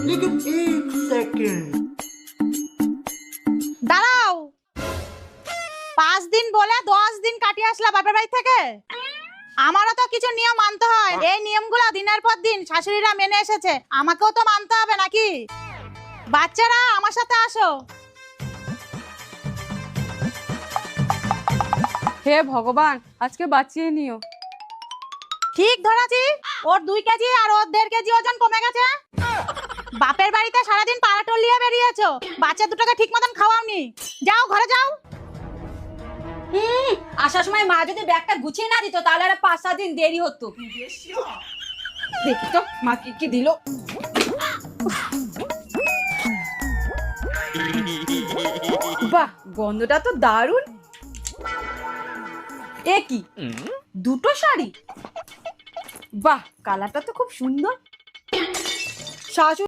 लेकिन एक सेकंड দাঁড়াও, 5 দিন বলে 10 দিন কাটিয়ে আসলা বাপের বাড়ি থেকে। আমারও তো কিছু নিয়ম মানতে হয়। এই নিয়মগুলো দিনের পর দিন শাশুড়িরা মেনে এসেছে, আমাকেও তো মানতে হবে নাকি? বাচ্চারা আমার সাথে আসো। হে ভগবান, আজকে বাঁচিয়ে নিও। ঠিক ধরেছি, ওর 2 কেজি আর ওর 1.5 কেজি ওজন কমে গেছে। বাপের বাড়িতে সারাদিন পাড়াটোল নিয়ে বেরিয়েছো, বাচ্চা দুটোকে ঠিক মতন খাওয়াওনি। যাও ঘরে যাও। আসার সময় মা যদি ব্যাগটা গুছিয়ে না দিত তাহলে আর 5-7 দিন দেরি হতো। দেখি তো মা কি কি দিল। বাহ, গন্ধটা তো দারুণ। এ কি, দুটো শাড়ি? বাহ, কালারটা তো খুব সুন্দর। শাশুড়ি